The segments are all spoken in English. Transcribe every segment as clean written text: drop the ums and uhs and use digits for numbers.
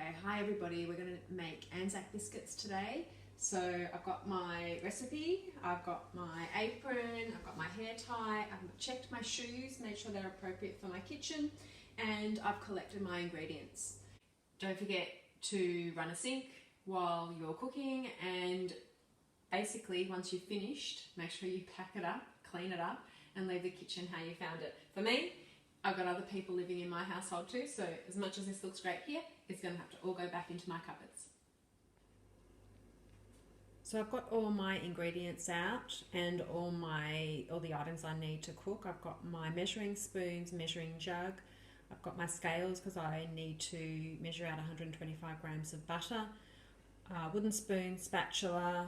Okay, hi everybody, we're going to make ANZAC biscuits today. So I've got my recipe, I've got my apron, I've got my hair tie, I've checked my shoes, made sure they're appropriate for my kitchen, and I've collected my ingredients. Don't forget to run a sink while you're cooking, and basically once you've finished, make sure you pack it up, clean it up, and leave the kitchen how you found it. For me, I've got other people living in my household too, so as much as this looks great here, it's going to have to all go back into my cupboards. So I've got all my ingredients out and all the items I need to cook. I've got my measuring spoons, measuring jug. I've got my scales because I need to measure out 125 grams of butter. Wooden spoon, spatula.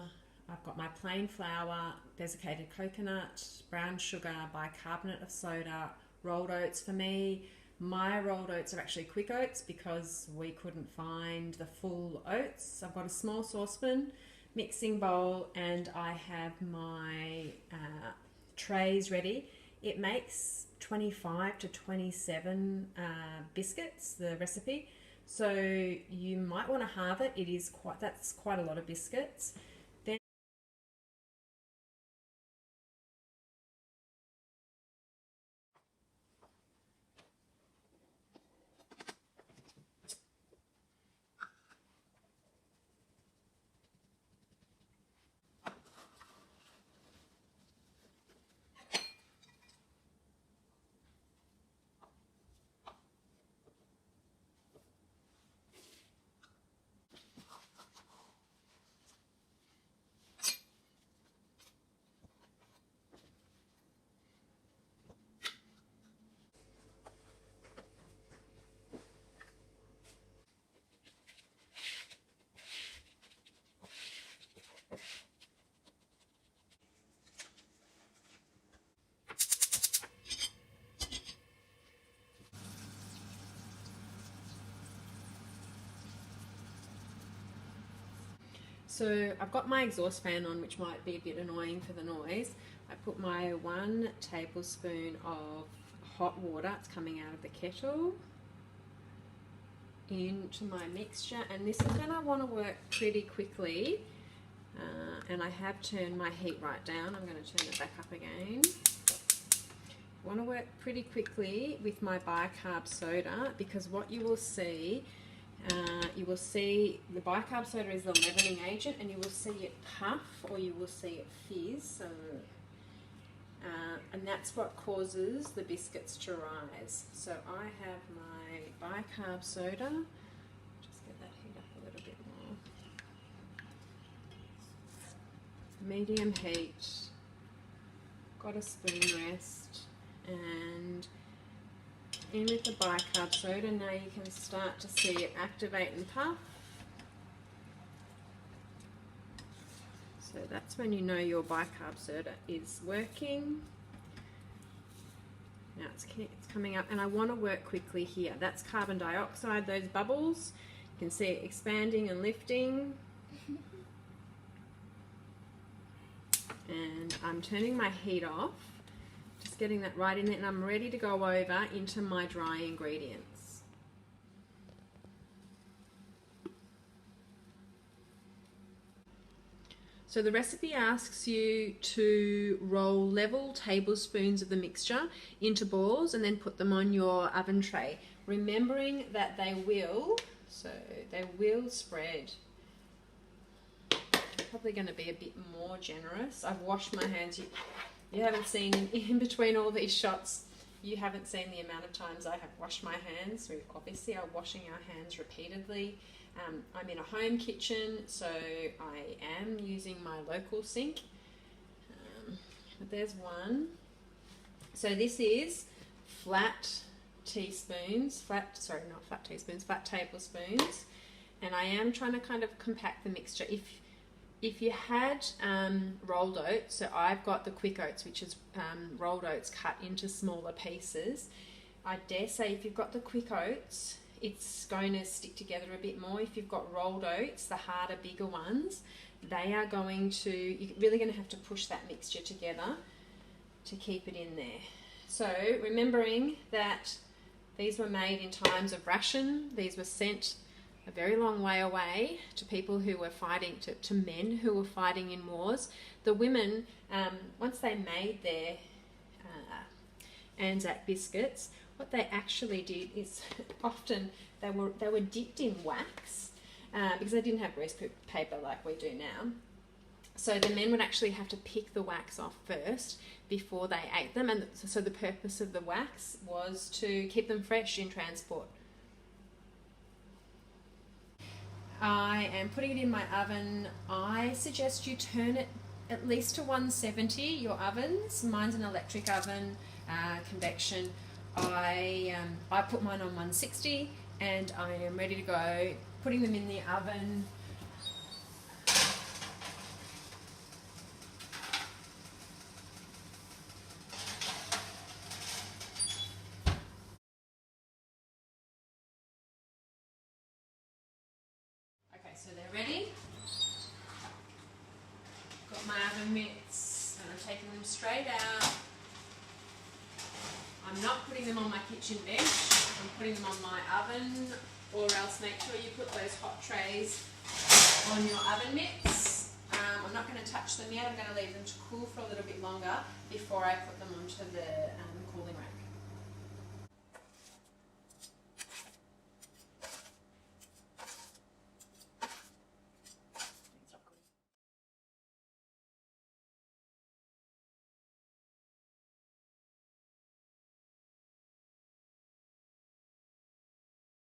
I've got my plain flour, desiccated coconut, brown sugar, bicarbonate of soda, rolled oats. For me, my rolled oats are actually quick oats because we couldn't find the full oats. I've got a small saucepan, mixing bowl, and I have my trays ready. It makes 25 to 27 biscuits, the recipe, so you might want to halve it. That's quite a lot of biscuits. Then So I've got my exhaust fan on, which might be a bit annoying for the noise. I put my 1 tablespoon of hot water, it's coming out of the kettle, into my mixture, and this is going to want to work pretty quickly, and I have turned my heat right down. I'm going to turn it back up again. I want to work pretty quickly with my bicarb soda, because what you will see the bicarb soda is the leavening agent, and you will see it puff or you will see it fizz, and that's what causes the biscuits to rise. So I have my bicarb soda, just get that heat up a little bit more, medium heat, got a spoon rest, and in with the bicarb soda. Now you can start to see it activate and puff. So that's when you know your bicarb soda is working. Now it's coming up, and I want to work quickly here. That's carbon dioxide, those bubbles. You can see it expanding and lifting. And I'm turning my heat off. Just getting that right in there, and I'm ready to go over into my dry ingredients. So the recipe asks you to roll level tablespoons of the mixture into balls and then put them on your oven tray, remembering that they will spread. Probably going to be a bit more generous. I've washed my hands. You haven't seen, in between all these shots, you haven't seen the amount of times I have washed my hands. We obviously are washing our hands repeatedly. I'm in a home kitchen, so I am using my local sink. But there's one. So this is flat tablespoons, and I am trying to kind of compact the mixture. If you had rolled oats, so I've got the quick oats, which is rolled oats cut into smaller pieces. I dare say if you've got the quick oats, it's going to stick together a bit more. If you've got rolled oats, the harder, bigger ones, you're really going to have to push that mixture together to keep it in there. So remembering that these were made in times of ration, these were sent a very long way away to people who were fighting, to men who were fighting in wars. The women, once they made their ANZAC biscuits, what they actually did is often they were dipped in wax because they didn't have grease paper like we do now. So the men would actually have to pick the wax off first before they ate them, and so the purpose of the wax was to keep them fresh in transport. I am putting it in my oven. I suggest you turn it at least to 170, your ovens. Mine's an electric oven, convection. I put mine on 160 and I am ready to go, putting them in the oven. Okay, so they're ready. Got my oven mitts and I'm taking them straight out. I'm not putting them on my kitchen bench, I'm putting them on my oven, or else make sure you put those hot trays on your oven mitts. I'm not going to touch them yet, I'm going to leave them to cool for a little bit longer before I put them onto the cooling rack.